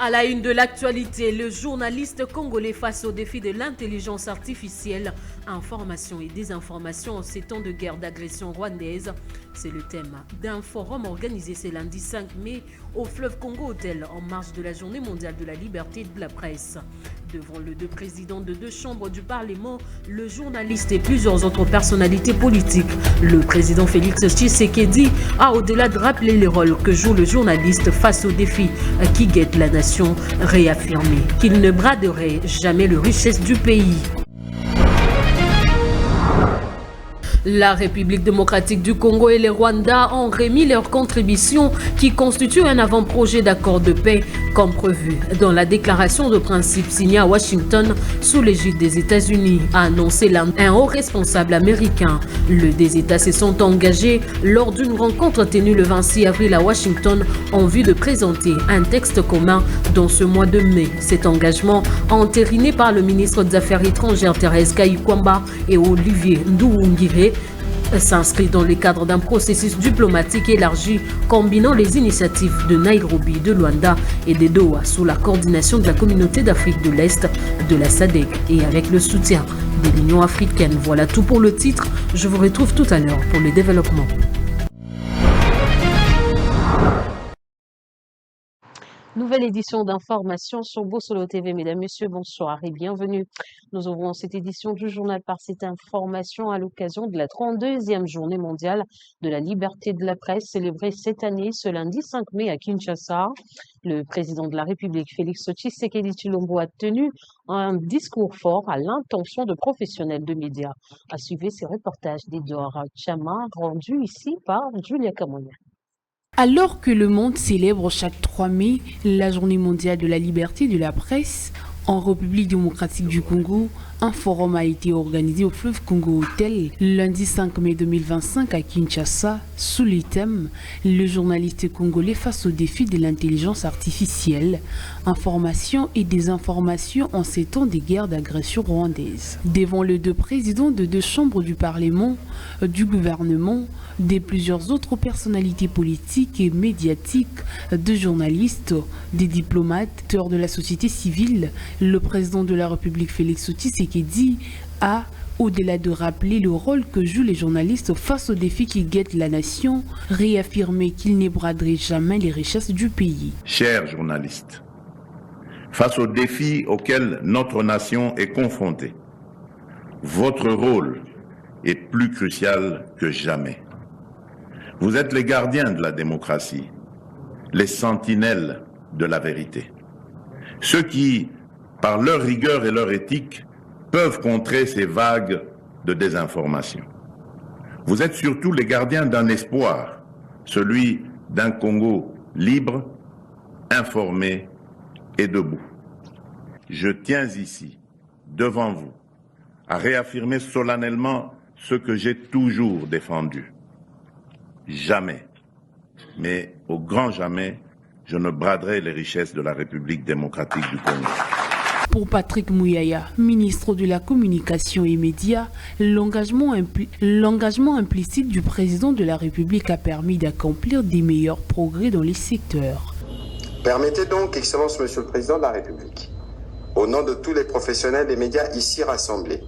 À la une de l'actualité, le journaliste congolais face au défi de l'intelligence artificielle, information et désinformation en ces temps de guerre d'agression rwandaise. C'est le thème d'un forum organisé ce lundi 5 mai au fleuve Congo Hôtel en marge de la Journée mondiale de la liberté de la presse. Devant le deux présidents de deux chambres du Parlement, le journaliste et plusieurs autres personnalités politiques, le président Félix Tshisekedi a, au-delà de rappeler le rôle que joue le journaliste face aux défis qui guettent la nation, réaffirmé qu'il ne braderait jamais les richesses du pays. La République démocratique du Congo et le Rwanda ont remis leur contribution qui constitue un avant-projet d'accord de paix comme prévu dans la déclaration de principe signée à Washington sous l'égide des États-Unis, a annoncé un haut responsable américain. Les deux États se sont engagés lors d'une rencontre tenue le 26 avril à Washington en vue de présenter un texte commun dans ce mois de mai. Cet engagement, entériné par le ministre des Affaires étrangères Thérèse Kayikwamba et Olivier Nduhungirehe, s'inscrit dans le cadre d'un processus diplomatique élargi combinant les initiatives de Nairobi, de Luanda et de Doha sous la coordination de la communauté d'Afrique de l'Est, de la SADC et avec le soutien de l'Union africaine. Voilà tout pour le titre. Je vous retrouve tout à l'heure pour le développement. Nouvelle édition d'information sur Bossolo TV. Mesdames, Messieurs, bonsoir et bienvenue. Nous ouvrons cette édition du journal par cette information à l'occasion de la 32e journée mondiale de la liberté de la presse célébrée cette année, ce lundi 5 mai à Kinshasa. Le président de la République, Félix Tshisekedi Tshilombo, a tenu un discours fort à l'intention de professionnels de médias. À suivre ces reportages d'Edouard Chama, rendus ici par Julia Kamonia. Alors que le monde célèbre chaque 3 mai la journée mondiale de la liberté de la presse, en République démocratique du Congo, un forum a été organisé au fleuve Congo Hôtel lundi 5 mai 2025 à Kinshasa sous les thèmes « Le journaliste congolais face au défi de l'intelligence artificielle, information et désinformation en ces temps de guerre d'agression rwandaise ». Devant les deux présidents de deux chambres du Parlement, du gouvernement, de plusieurs autres personnalités politiques et médiatiques, de journalistes, des diplomates, acteurs de la société civile, le président de la République Félix Tshisekedi a, au-delà de rappeler le rôle que jouent les journalistes face aux défis qui guettent la nation, réaffirmé qu'il ne braderait jamais les richesses du pays. Chers journalistes, face aux défis auxquels notre nation est confrontée, votre rôle est plus crucial que jamais. Vous êtes les gardiens de la démocratie, les sentinelles de la vérité. Ceux qui, par leur rigueur et leur éthique, peuvent contrer ces vagues de désinformation. Vous êtes surtout les gardiens d'un espoir, celui d'un Congo libre, informé et debout. Je tiens ici, devant vous, à réaffirmer solennellement ce que j'ai toujours défendu. Jamais, mais au grand jamais, je ne braderai les richesses de la République démocratique du Congo. Pour Patrick Mouyaya, ministre de la Communication et Médias, l'engagement implicite du président de la République a permis d'accomplir des meilleurs progrès dans les secteurs. Permettez donc, Excellence Monsieur le Président de la République, au nom de tous les professionnels des médias ici rassemblés,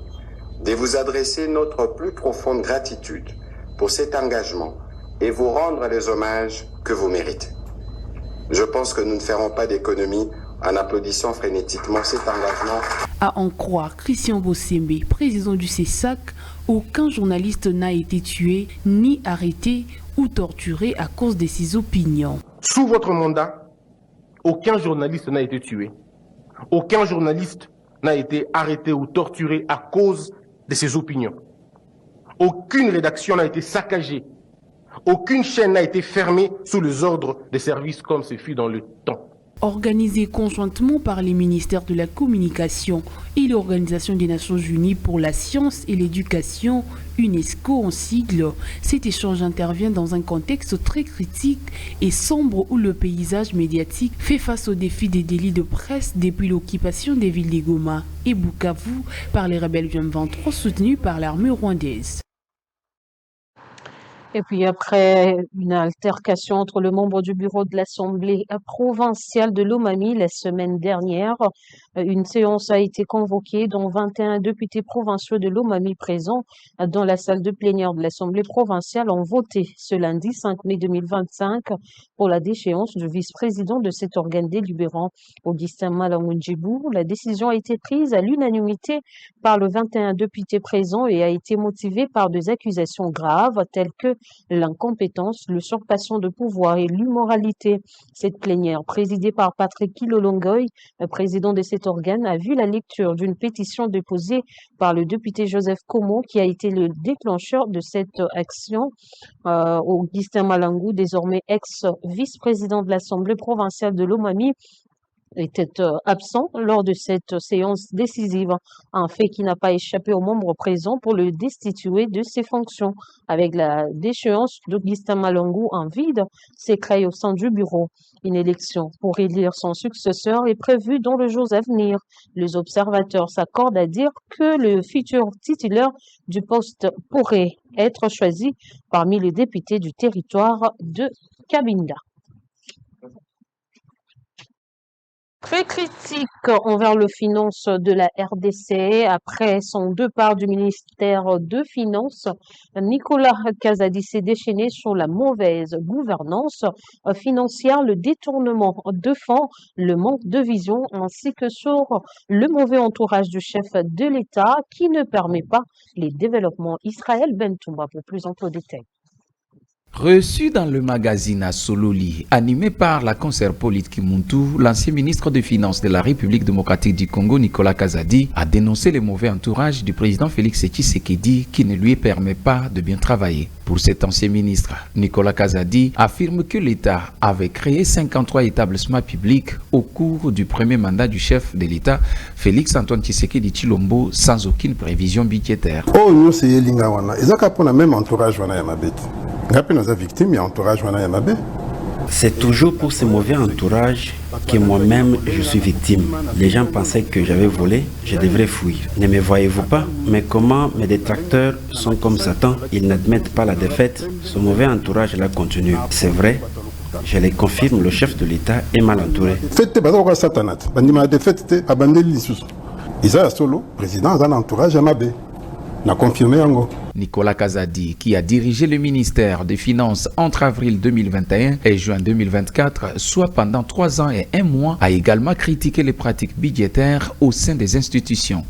de vous adresser notre plus profonde gratitude pour cet engagement et vous rendre les hommages que vous méritez. Je pense que nous ne ferons pas d'économie en applaudissant frénétiquement cet engagement. À en croire Christian Bossembe, président du CESAC, aucun journaliste n'a été tué, ni arrêté ou torturé à cause de ses opinions. Sous votre mandat, aucun journaliste n'a été tué. Aucun journaliste n'a été arrêté ou torturé à cause de ses opinions. Aucune rédaction n'a été saccagée. Aucune chaîne n'a été fermée sous les ordres des services comme ce fut dans le temps. Organisé conjointement par les ministères de la Communication et l'Organisation des Nations Unies pour la Science et l'Éducation, UNESCO en sigle, cet échange intervient dans un contexte très critique et sombre où le paysage médiatique fait face aux défis des délits de presse depuis l'occupation des villes de Goma et Bukavu par les rebelles du M23 soutenus par l'armée rwandaise. Et puis après une altercation entre le membre du bureau de l'Assemblée provinciale de Lomami la semaine dernière, une séance a été convoquée dont 21 députés provinciaux de Lomami présents dans la salle de plénière de l'Assemblée provinciale ont voté ce lundi 5 mai 2025 pour la déchéance du vice-président de cet organe délibérant, Augustin Malangoudjibou. La décision a été prise à l'unanimité par le 21 députés présents et a été motivée par des accusations graves telles que l'incompétence, l'usurpation de pouvoir et l'immoralité. Cette plénière, présidée par Patrick Kilolongoy, président de cet organe, a vu la lecture d'une pétition déposée par le député Joseph Komo, qui a été le déclencheur de cette action. Augustin Malangou, désormais ex-vice-président de l'Assemblée provinciale de Lomami, était absent lors de cette séance décisive, un fait qui n'a pas échappé aux membres présents pour le destituer de ses fonctions. Avec la déchéance d'Augustin Malangou en vide, s'est créé au sein du bureau. Une élection pour élire son successeur est prévue dans les jours à venir. Les observateurs s'accordent à dire que le futur titulaire du poste pourrait être choisi parmi les députés du territoire de Cabinda. Très critique envers le finance de la RDC après son départ du ministère de Finances, Nicolas Kazadi s'est déchaîné sur la mauvaise gouvernance financière, le détournement de fonds, le manque de vision ainsi que sur le mauvais entourage du chef de l'État qui ne permet pas les développements. Israël Bentoumba pour plus amples détails. Reçu dans le magazine à Sololi, animé par la conseillère Pauline Kimuntu, l'ancien ministre des Finances de la République démocratique du Congo, Nicolas Kazadi, a dénoncé le mauvais entourage du président Félix Tshisekedi qui ne lui permet pas de bien travailler. Pour cet ancien ministre, Nicolas Kazadi affirme que l'État avait créé 53 établissements publics au cours du premier mandat du chef de l'État, Félix Antoine Tshisekedi Tshilombo, sans aucune prévision budgétaire. Oh, nous, c'est Lingawana. Ils ont le même entourage, c'est toujours pour ce mauvais entourage que moi-même je suis victime. Les gens pensaient que j'avais volé, je devrais fuir. Ne me voyez-vous pas? Mais comment mes détracteurs sont comme Satan, ils n'admettent pas la défaite. Ce mauvais entourage-là continue. C'est vrai, je les confirme, le chef de l'État est mal entouré. Nicolas Kazadi, qui a dirigé le ministère des Finances entre avril 2021 et juin 2024, soit pendant 3 ans et 1 mois, a également critiqué les pratiques budgétaires au sein des institutions.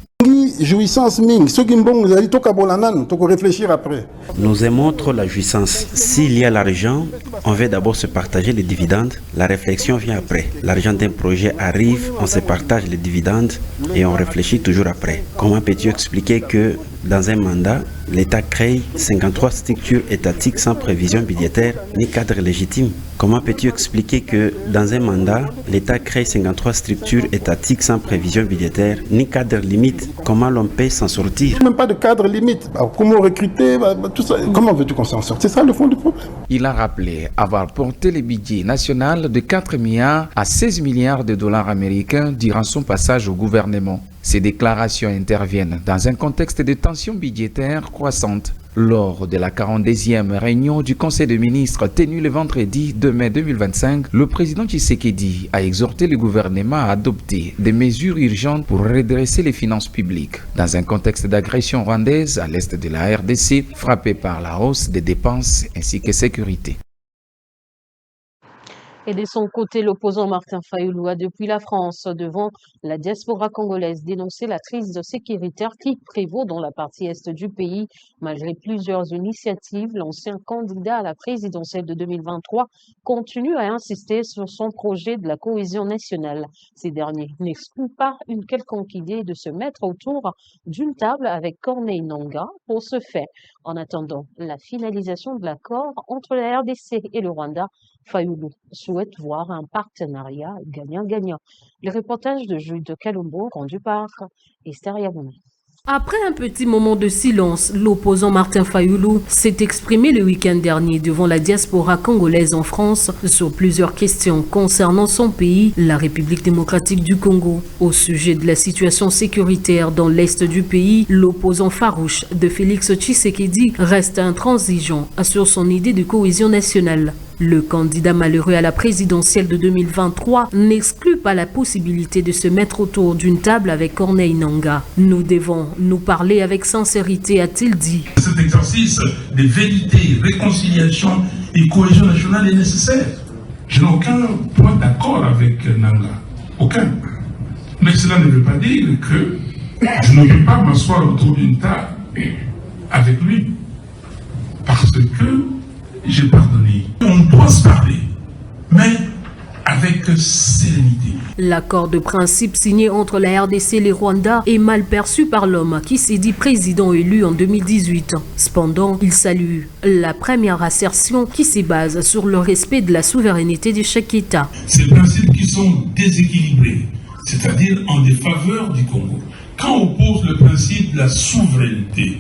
Jouissance ming, ceux qui m'ont dit réfléchir après. Nous aimons trop la jouissance. S'il y a l'argent, on veut d'abord se partager les dividendes. La réflexion vient après. L'argent d'un projet arrive, on se partage les dividendes et on réfléchit toujours après. Comment peux-tu expliquer que dans un mandat, l'État crée 53 structures étatiques sans prévision budgétaire ni cadre légitime? Comment peux-tu expliquer que dans un mandat, l'État crée 53 structures étatiques sans prévision budgétaire ni cadre limite? Comment l'on peut s'en sortir? Même pas de cadre limite. Comment recruter, tout ça. Comment veux-tu qu'on s'en sorte? C'est ça le fond du problème. Il a rappelé avoir porté le budget national de 4 milliards à 16 milliards de dollars américains durant son passage au gouvernement. Ces déclarations interviennent dans un contexte de tensions budgétaires croissantes. Lors de la 42e réunion du Conseil des ministres tenue le vendredi 2 mai 2025, le président Tshisekedi a exhorté le gouvernement à adopter des mesures urgentes pour redresser les finances publiques, dans un contexte d'agression rwandaise à l'est de la RDC, frappée par la hausse des dépenses ainsi que sécurité. Et de son côté, l'opposant Martin Fayoulou a depuis la France devant la diaspora congolaise dénoncé la crise sécuritaire qui prévaut dans la partie est du pays. Malgré plusieurs initiatives, l'ancien candidat à la présidentielle de 2023 continue à insister sur son projet de la cohésion nationale. Ces derniers n'excluent pas une quelconque idée de se mettre autour d'une table avec Corneille Nangaa pour ce faire. En attendant la finalisation de l'accord entre la RDC et le Rwanda, Fayoulou souhaite voir un partenariat gagnant-gagnant. Le reportage de Jules de Kalumbo rendu par Esther Yabouni. Après un petit moment de silence, l'opposant Martin Fayulu s'est exprimé le week-end dernier devant la diaspora congolaise en France sur plusieurs questions concernant son pays, la République démocratique du Congo. Au sujet de la situation sécuritaire dans l'est du pays, l'opposant farouche de Félix Tshisekedi reste intransigeant sur son idée de cohésion nationale. Le candidat malheureux à la présidentielle de 2023 n'exclut pas la possibilité de se mettre autour d'une table avec Corneille Nangaa. Nous devons nous parler avec sincérité, a-t-il dit. Cet exercice de vérité, réconciliation et cohésion nationale est nécessaire. Je n'ai aucun point d'accord avec Nangaa. Aucun. Mais cela ne veut pas dire que je ne vais pas m'asseoir autour d'une table avec lui. Parce que j'ai pardonné. On doit se parler, mais avec sérénité. L'accord de principe signé entre la RDC et le Rwanda est mal perçu par l'homme qui s'est dit président élu en 2018. Cependant, il salue la première assertion qui se base sur le respect de la souveraineté de chaque État. Ces principes qui sont déséquilibrés, c'est-à-dire en défaveur du Congo. Quand on pose le principe de la souveraineté,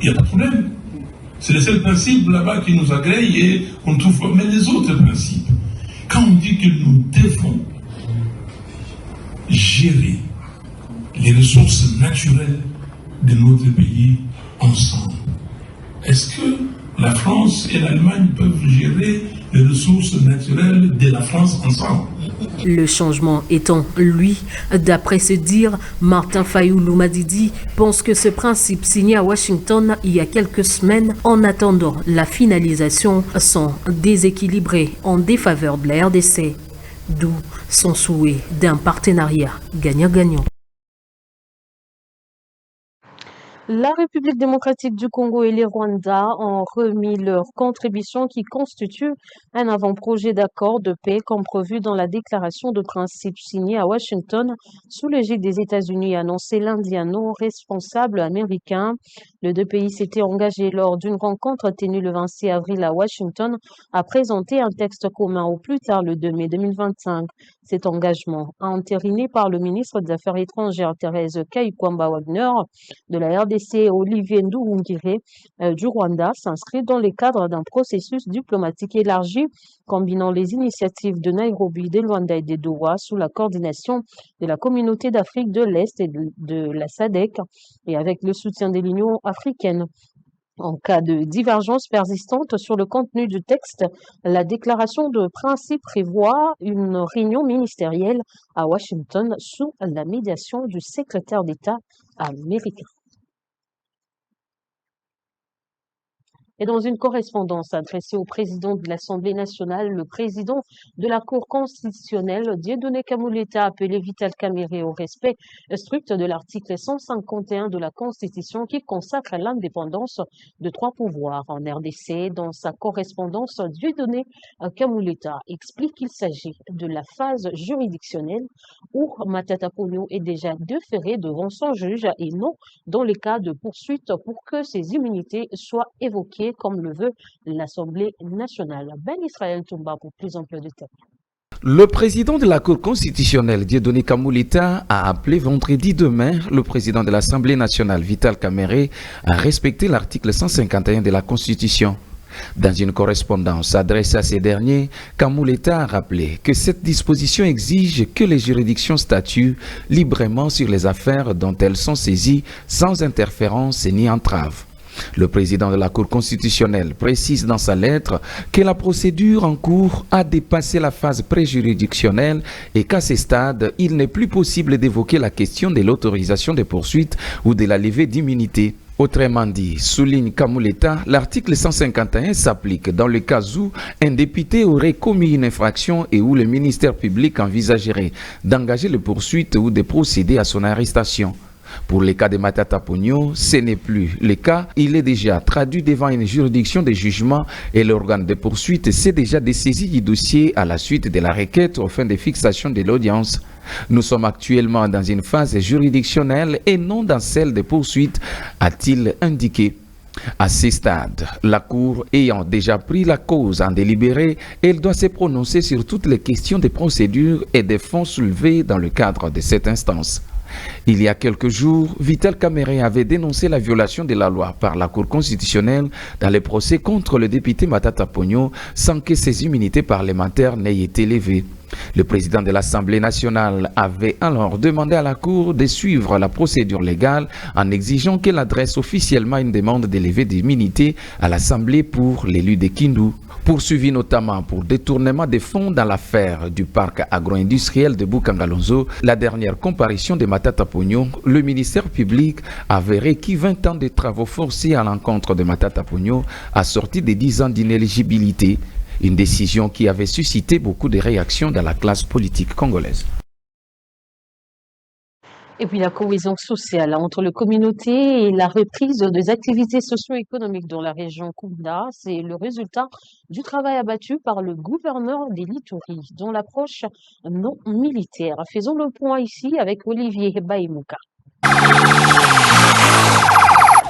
il n'y a pas de problème. C'est le seul principe là-bas qui nous agrée et on ne trouve pas. Mais les autres principes, quand on dit que nous devons gérer les ressources naturelles de notre pays ensemble, est-ce que la France et l'Allemagne peuvent gérer les ressources naturelles de la France ensemble? Le changement étant, lui, d'après se dire, Martin Fayulu Madidi pense que ce principe signé à Washington il y a quelques semaines, en attendant la finalisation, sont déséquilibrés en défaveur de la RDC. D'où son souhait d'un partenariat gagnant-gagnant. La République démocratique du Congo et les Rwanda ont remis leur contribution qui constitue un avant-projet d'accord de paix comme prévu dans la déclaration de principe signée à Washington sous l'égide des États-Unis, annoncé lundi un non-responsable américain. Les deux pays s'étaient engagés lors d'une rencontre tenue le 26 avril à Washington à présenter un texte commun au plus tard le 2 mai 2025. Cet engagement, entériné par le ministre des Affaires étrangères Thérèse Kayikwamba-Wagner de la RDC, Olivier Nduhungirehe du Rwanda, s'inscrit dans le cadre d'un processus diplomatique élargi combinant les initiatives de Nairobi, de Luanda et de Doha sous la coordination de la communauté d'Afrique de l'Est et de la SADC et avec le soutien de l'Union africaine. En cas de divergence persistante sur le contenu du texte, la déclaration de principe prévoit une réunion ministérielle à Washington sous la médiation du secrétaire d'État américain. Et dans une correspondance adressée au président de l'Assemblée nationale, le président de la Cour constitutionnelle, Dieudonné Kamuleta, a appelé Vital Kamerhe au respect strict de l'article 151 de la Constitution qui consacre l'indépendance de trois pouvoirs en RDC. Dans sa correspondance, Dieudonné Kamuleta explique qu'il s'agit de la phase juridictionnelle où Matata Ponyo est déjà déféré devant son juge et non dans les cas de poursuite pour que ces immunités soient évoquées comme le veut l'Assemblée nationale. Ben Israël Toumba pour plus ample détails. Le président de la Cour constitutionnelle, Dieudonné Kamuleta, a appelé vendredi demain le président de l'Assemblée nationale, Vital Kamerhe, à respecter l'article 151 de la Constitution. Dans une correspondance adressée à ces derniers, Kamuleta a rappelé que cette disposition exige que les juridictions statuent librement sur les affaires dont elles sont saisies sans interférence ni entrave. Le président de la Cour constitutionnelle précise dans sa lettre que la procédure en cours a dépassé la phase préjuridictionnelle et qu'à ce stade, il n'est plus possible d'évoquer la question de l'autorisation des poursuites ou de la levée d'immunité. Autrement dit, souligne Kamuleta, l'article 151 s'applique dans le cas où un député aurait commis une infraction et où le ministère public envisagerait d'engager les poursuites ou de procéder à son arrestation. Pour les cas de Matata Ponyo, ce n'est plus le cas. Il est déjà traduit devant une juridiction de jugement et l'organe de poursuite s'est déjà dessaisi du dossier à la suite de la requête aux fins de fixation de l'audience. Nous sommes actuellement dans une phase juridictionnelle et non dans celle de poursuite, a-t-il indiqué. À ce stade, la Cour ayant déjà pris la cause en délibéré, elle doit se prononcer sur toutes les questions de procédure et des fonds soulevés dans le cadre de cette instance. Il y a quelques jours, Vital Kamerhe avait dénoncé la violation de la loi par la Cour constitutionnelle dans les procès contre le député Matata Ponyo sans que ses immunités parlementaires n'aient été levées. Le président de l'Assemblée nationale avait alors demandé à la Cour de suivre la procédure légale en exigeant qu'elle adresse officiellement une demande de levée d'immunité à l'Assemblée pour l'élu de Kindu. Poursuivi notamment pour détournement des fonds dans l'affaire du parc agro-industriel de Bukangalonzo, la dernière comparution de Matata Ponyo, le ministère public avait requis 20 ans de travaux forcés à l'encontre de Matata Ponyo, assortis de 10 ans d'inéligibilité. Une décision qui avait suscité beaucoup de réactions dans la classe politique congolaise. Et puis la cohésion sociale entre les communautés et la reprise des activités socio-économiques dans la région Kunda, c'est le résultat du travail abattu par le gouverneur des Lituri dans l'approche non militaire. Faisons le point ici avec Olivier Baïmouka.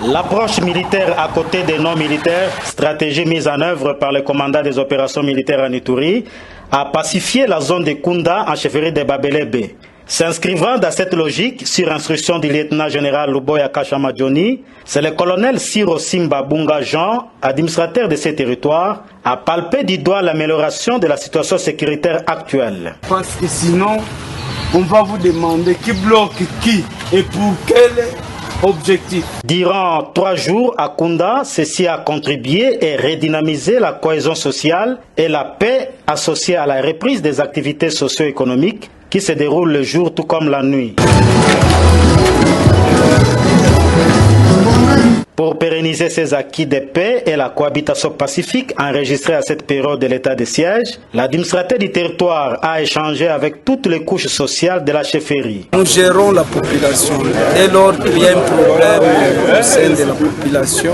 L'approche militaire à côté des non-militaires, stratégie mise en œuvre par le commandant des opérations militaires en Ituri, a pacifié la zone de Kunda en chefferie de Babelebe. S'inscrivant dans cette logique, sur instruction du lieutenant-général Luboya Kachama Johnny, c'est le colonel Siro Simba Bunga Jean, administrateur de ces territoires, a palpé du doigt l'amélioration de la situation sécuritaire actuelle. Parce que sinon, on va vous demander qui bloque qui et pour quel objectif. Durant 3 jours à Kunda, ceci a contribué et redynamisé la cohésion sociale et la paix associée à la reprise des activités socio-économiques qui se déroulent le jour tout comme la nuit. Pour pérenniser ces acquis de paix et la cohabitation pacifique enregistrée à cette période de l'état de siège, l'administrateur du territoire a échangé avec toutes les couches sociales de la chefferie. Nous gérons la population. Dès lors qu'il y a un problème au sein de la population,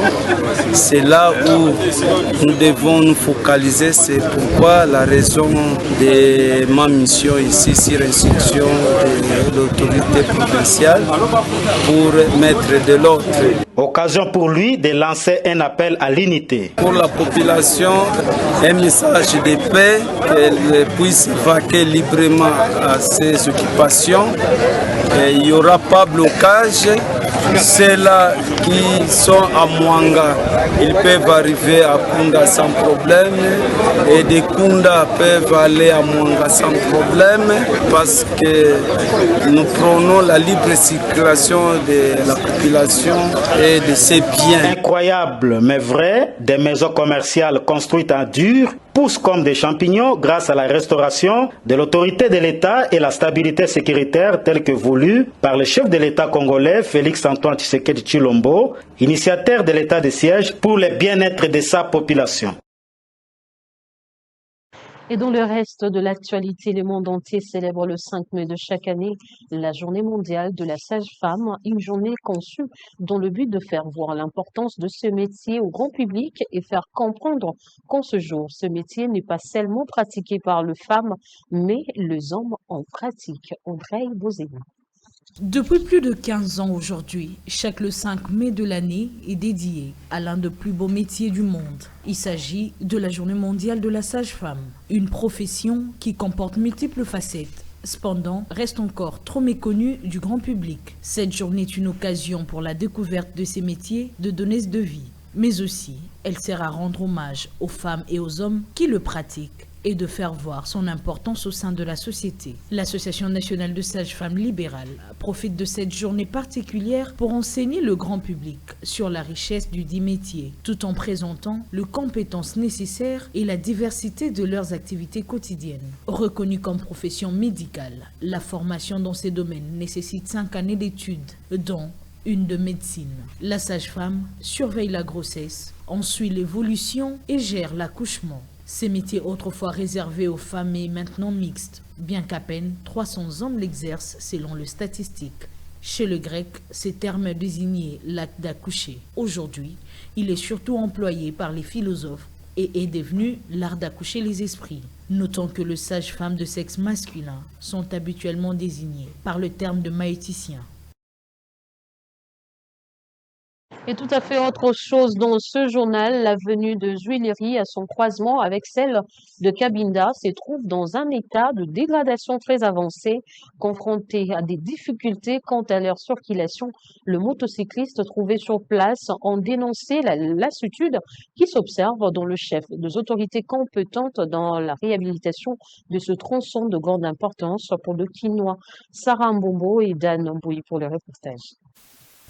c'est là où nous devons nous focaliser. C'est pourquoi la raison de ma mission ici sur l'instruction de l'autorité provinciale pour mettre de l'ordre. Occasion pour lui de lancer un appel à l'unité. Pour la population, un message de paix, qu'elle puisse vaquer librement à ses occupations. Et il n'y aura pas blocage. Ceux-là qui sont à Mwanga, ils peuvent arriver à Kunda sans problème. Et des Kunda peuvent aller à Mwanga sans problème parce que nous prenons la libre circulation de la population et de ses biens. Incroyable mais vrai, des maisons commerciales construites en dur poussent comme des champignons grâce à la restauration de l'autorité de l'État et la stabilité sécuritaire telle que voulue par le chef de l'État congolais Félix Antoine Tshisekedi Tshilombo, initiateur de l'état de siège pour le bien-être de sa population. Et dans le reste de l'actualité, le monde entier célèbre le 5 mai de chaque année la journée mondiale de la sage-femme, une journée conçue dans le but de faire voir l'importance de ce métier au grand public et faire comprendre qu'en ce jour, ce métier n'est pas seulement pratiqué par les femmes, mais les hommes en pratiquent. André Bozéma. Depuis plus de 15 ans aujourd'hui, chaque le 5 mai de l'année est dédié à l'un des plus beaux métiers du monde. Il s'agit de la Journée mondiale de la sage-femme, une profession qui comporte multiples facettes. Cependant, reste encore trop méconnue du grand public. Cette journée est une occasion pour la découverte de ces métiers de donneuses de vie. Mais aussi, elle sert à rendre hommage aux femmes et aux hommes qui le pratiquent et de faire voir son importance au sein de la société. L'Association nationale de sages-femmes libérales profite de cette journée particulière pour enseigner le grand public sur la richesse du dit métier, tout en présentant les compétences nécessaires et la diversité de leurs activités quotidiennes. Reconnue comme profession médicale, la formation dans ces domaines nécessite 5 années d'études, dont une de médecine. La sage-femme surveille la grossesse, en suit l'évolution et gère l'accouchement. Ces métiers autrefois réservés aux femmes est maintenant mixte, bien qu'à peine 300 hommes l'exercent selon les statistiques. Chez le grec, ce terme désignait l'acte d'accoucher. Aujourd'hui, il est surtout employé par les philosophes et est devenu l'art d'accoucher les esprits. Notons que les sages-femmes de sexe masculin sont habituellement désignées par le terme de maïticien. Et tout à fait autre chose dans ce journal, la venue de Juileri à son croisement avec celle de Cabinda se trouve dans un état de dégradation très avancé, confronté à des difficultés quant à leur circulation. Le motocycliste trouvé sur place en dénonçait la lassitude qui s'observe dans le chef des autorités compétentes dans la réhabilitation de ce tronçon de grande importance pour le Quinois. Sarah Mbombo et Dan Mbouy pour le reportage.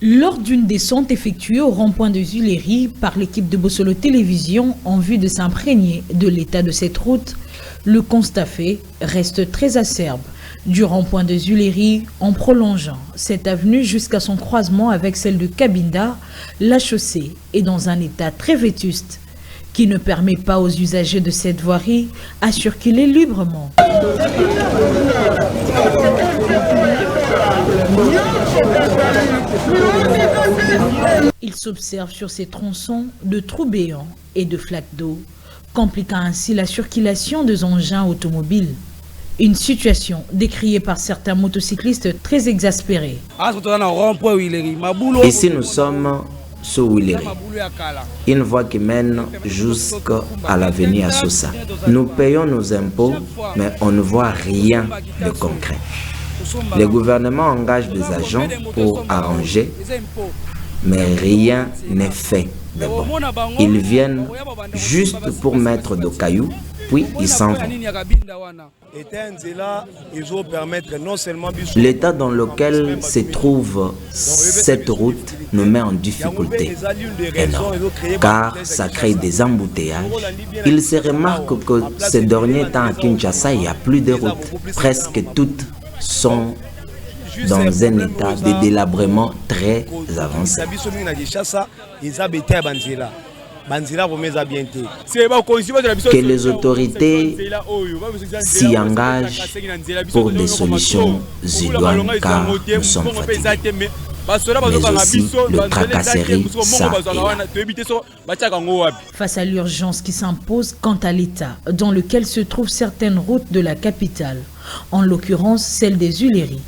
Lors d'une descente effectuée au rond-point de Juileri par l'équipe de Bossolo Télévision en vue de s'imprégner de l'état de cette route, le constat fait reste très acerbe. Du rond-point de Juileri, en prolongeant cette avenue jusqu'à son croisement avec celle de Cabinda, la chaussée est dans un état très vétuste qui ne permet pas aux usagers de cette voirie à circuler librement. Il s'observe sur ces tronçons de trous béants et de flaques d'eau, compliquant ainsi la circulation des engins automobiles. Une situation décriée par certains motocyclistes très exaspérés. Ici nous sommes sur Juileri, une voie qui mène jusqu'à l'avenue Assosa. Nous payons nos impôts, mais on ne voit rien de concret. Le gouvernement engage des agents pour arranger, mais rien n'est fait de bon. Ils viennent juste pour mettre de cailloux, puis ils s'en vont. L'état dans lequel se trouve cette route nous met en difficulté énorme, car ça crée des embouteillages. Il se remarque que ces derniers temps à Kinshasa, il n'y a plus de routes. Presque toutes sont dans un état de délabrement très avancé. Que les autorités s'y engagent pour des solutions idoines, car nous sommes fatigués. Mais aussi le tracasserie, ça et là. Face à l'urgence qui s'impose quant à l'état dans lequel se trouvent certaines routes de la capitale, en l'occurrence celle des Juileri,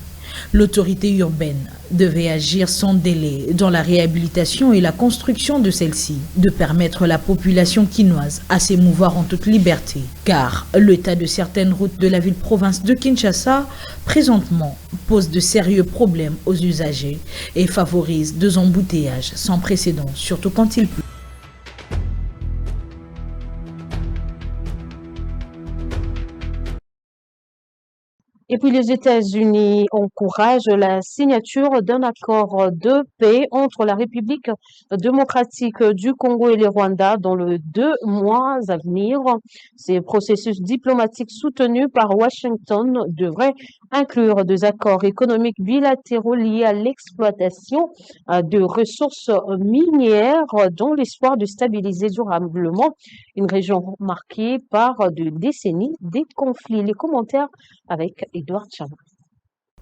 l'autorité urbaine devait agir sans délai dans la réhabilitation et la construction de celle-ci, de permettre à la population quinoise à s'émouvoir en toute liberté. Car l'état de certaines routes de la ville-province de Kinshasa, présentement, pose de sérieux problèmes aux usagers et favorise des embouteillages sans précédent, surtout quand il pleut. Et puis les États-Unis encouragent la signature d'un accord de paix entre la République démocratique du Congo et le Rwanda dans les 2 mois à venir. Ces processus diplomatiques soutenus par Washington devraient inclure des accords économiques bilatéraux liés à l'exploitation de ressources minières dans l'espoir de stabiliser durablement une région marquée par des décennies de conflits. Les commentaires avec Edouard Chama.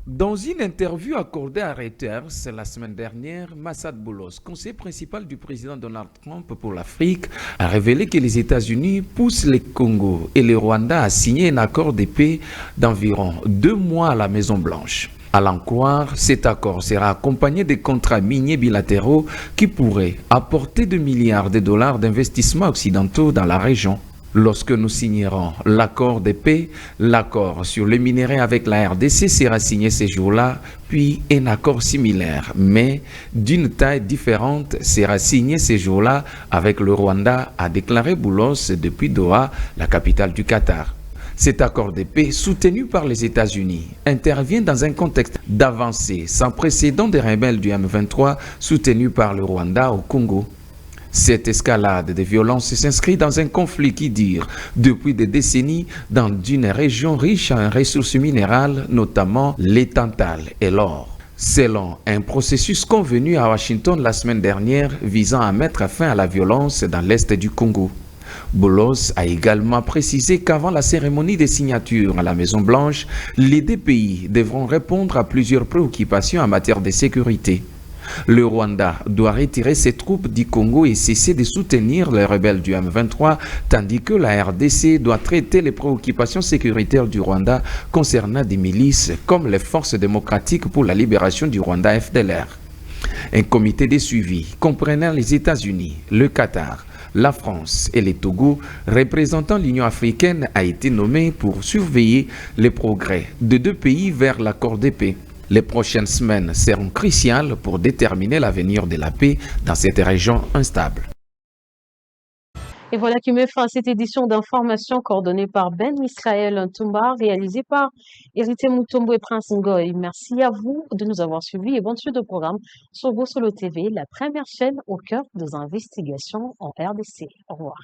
Dans une interview accordée à Reuters la semaine dernière, Massad Boulos, conseiller principal du président Donald Trump pour l'Afrique, a révélé que les États-Unis poussent le Congo et le Rwanda à signer un accord de paix d'environ 2 mois à la Maison-Blanche. À l'en croire, cet accord sera accompagné de contrats miniers bilatéraux qui pourraient apporter 2 milliards de dollars d'investissements occidentaux dans la région. Lorsque nous signerons l'accord de paix, l'accord sur les minerais avec la RDC sera signé ces jours-là, puis un accord similaire, mais d'une taille différente sera signé ces jours-là avec le Rwanda, a déclaré Boulos depuis Doha, la capitale du Qatar. Cet accord de paix, soutenu par les États-Unis, intervient dans un contexte d'avancée sans précédent des rebelles du M23 soutenus par le Rwanda au Congo. Cette escalade de violence s'inscrit dans un conflit qui dure depuis des décennies dans une région riche en ressources minérales, notamment les tantales et l'or. Selon un processus convenu à Washington la semaine dernière visant à mettre fin à la violence dans l'est du Congo. Boulos a également précisé qu'avant la cérémonie de signature à la Maison-Blanche, les 2 pays devront répondre à plusieurs préoccupations en matière de sécurité. Le Rwanda doit retirer ses troupes du Congo et cesser de soutenir les rebelles du M23, tandis que la RDC doit traiter les préoccupations sécuritaires du Rwanda concernant des milices comme les Forces démocratiques pour la libération du Rwanda FDLR. Un comité de suivi comprenant les États-Unis, le Qatar, la France et les Togo, représentant l'Union africaine, a été nommé pour surveiller les progrès de deux pays vers l'accord de paix. Les prochaines semaines seront cruciales pour déterminer l'avenir de la paix dans cette région instable. Et voilà qui met fin à cette édition d'information coordonnée par Ben Israël Ntumba, réalisée par Héritier Mutombo et Prince Ngoy. Merci à vous de nous avoir suivis et bonne suite de programme sur Go Solo TV, la première chaîne au cœur des investigations en RDC. Au revoir.